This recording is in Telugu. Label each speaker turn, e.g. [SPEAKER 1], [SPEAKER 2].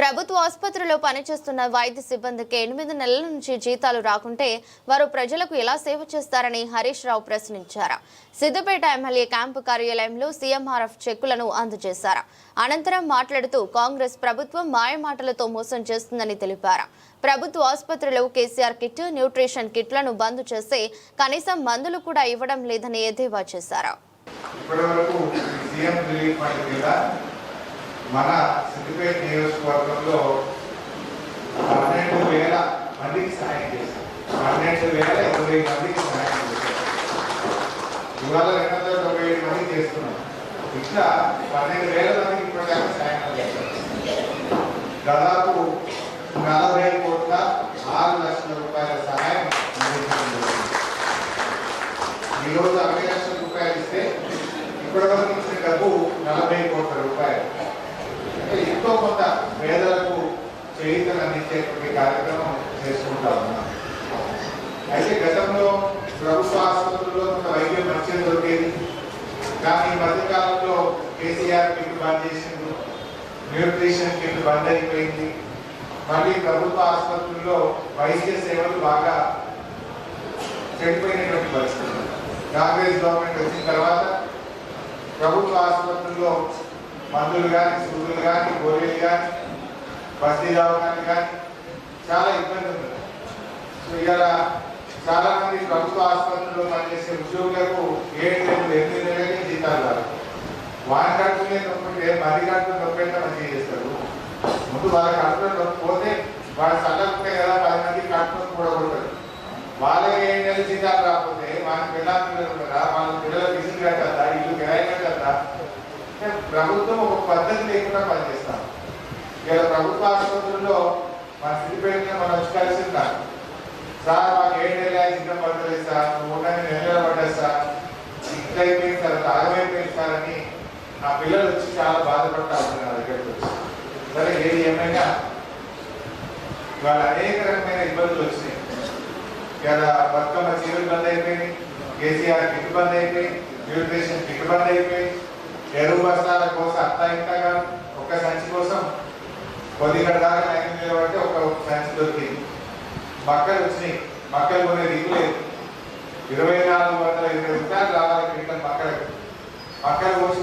[SPEAKER 1] ప్రభుత్వ ఆసుపత్రిలో పనిచేస్తున్న వైద్య సిబ్బందికి 8 నెలల నుంచి జీతాలు రాకుంటే వారు ప్రజలకు ఎలా సేవ చేస్తారని హరీష్ రావు ప్రశ్నించారు. సిద్దిపేట ఎమ్మెల్యే క్యాంపు కార్యాలయంలో సీఎంఆర్ఎఫ్ చెక్కులను అందజేశారు. అనంతరం మాట్లాడుతూ కాంగ్రెస్ ప్రభుత్వం మాయమాటలతో మోసం చేస్తుందని తెలిపారు. ప్రభుత్వ ఆసుపత్రిలో కేసీఆర్ కిట్, న్యూట్రిషన్ కిట్లను బంద్ చేసి కనీసం మందులు కూడా ఇవ్వడం లేదని ఎద్దేవా చేశారు.
[SPEAKER 2] మన సిద్దిపేట నియోజకవర్గంలో 12,000 మందికి సహాయం చేశారు. 12,020 మందికి సహాయం చేశారు. ఇవాళ 227 మందికి చేస్తున్నాం. ఇట్లా 12,000 మందికి ఇప్పటిదాకా సహాయం చేశారు. దాదాపు 40 కోట్ల 6 లక్షల రూపాయల సహాయం అందించడం. ఈరోజు 60 లక్షల రూపాయలు ఇస్తే ఇప్పటివరకు ఇచ్చిన డబ్బు 40 కోట్ల రూపాయలు. ఎంతో కొంత పేదలకు చేయూతను అందించేటువంటి కార్యక్రమం చేసుకుంటా ఉన్నాం. అయితే గతంలో ప్రభుత్వ ఆసుపత్రుల్లో కొంత వైద్యం మంచిగా దొరికేది, కానీ ఈ మధ్యకాలంలో కేసీఆర్ కిట్ బంద్ చేసింది, న్యూట్రిషన్ కిట్ బంద్ అయిపోయింది. మళ్ళీ ప్రభుత్వ ఆసుపత్రుల్లో వైద్య సేవలు బాగా చెడిపోయినటువంటి పరిస్థితులు. కాంగ్రెస్ గవర్నమెంట్ వచ్చిన తర్వాత ప్రభుత్వ ఆసుపత్రుల్లో మందులు కానీ, సూదులు కానీ, గోళీలు కానీ, బస్తీ దవాఖానలు కానీ చాలా ఇబ్బంది ఉంది. సో ఇవాళ చాలా మంది ప్రభుత్వ ఆసుపత్రుల్లో పనిచేసే ఉద్యోగులకు 7 నెలలు 8 నెలలకే జీతాలు రాదు. వారి కడుపులే నొప్పుంటే మరి కడుపు నొప్పి మంచిగా చేస్తారు. ముందు వాళ్ళ కడుపులో నొప్పి పోతే వాళ్ళ చల్లకుంటే కదా 10 మంది కడుపు కూడా కొడతారు. వాళ్ళకి 7 నెలల జీతాలు రాకపోతే వాళ్ళకి పిల్లలు ఉంటారా, వాళ్ళ పిల్లల ఫీజులు కట్టద్దా, ఇల్లు కిరాయి కట్టద్దా? ప్రభుత్వం ఒక పద్ధతి లేకుండా పనిచేస్తాం. ఇలా ప్రభుత్వ ఆసుపత్రుల్లో మన సిద్దిపేటలో మనం వచ్చి కలిసిందా సార్, మాకు 7 నెలల జీతం పడతలేదు సార్, నువ్వు ఉన్న నెలలు పడ్డారు సార్, ఇంత అయిపోయింది సార్, తాగమైపోయింది సార్ అని నా పిల్లలు వచ్చి చాలా బాధపడతా ఉంటారు నా దగ్గరికి వచ్చి. సరే ఏది ఏమైనా ఇవాళ అనేక రకమైన ఇబ్బందులు వచ్చినాయి. ఇలా బతుకమ్మ చీరలు బంద్ అయిపోయినాయి, కేసీఆర్ కిట్ బంద్ అయిపోయింది, న్యూట్రిషన్ కిట్ బంద్ అయిపోయింది, ఎరువు బస్తాల కోసం అంతా ఇంతగా ఒక సంచి కోసం కొద్దిగా దాకా లైన్ నిలబడితే ఒక సంచి దొరికింది. మక్కలు వచ్చినాయి, మక్కలు కొనే దిగు లేదు. 2,420 రూపాయలు రావాలి క్వింటల్ మక్కలకు. మక్కలు కోసం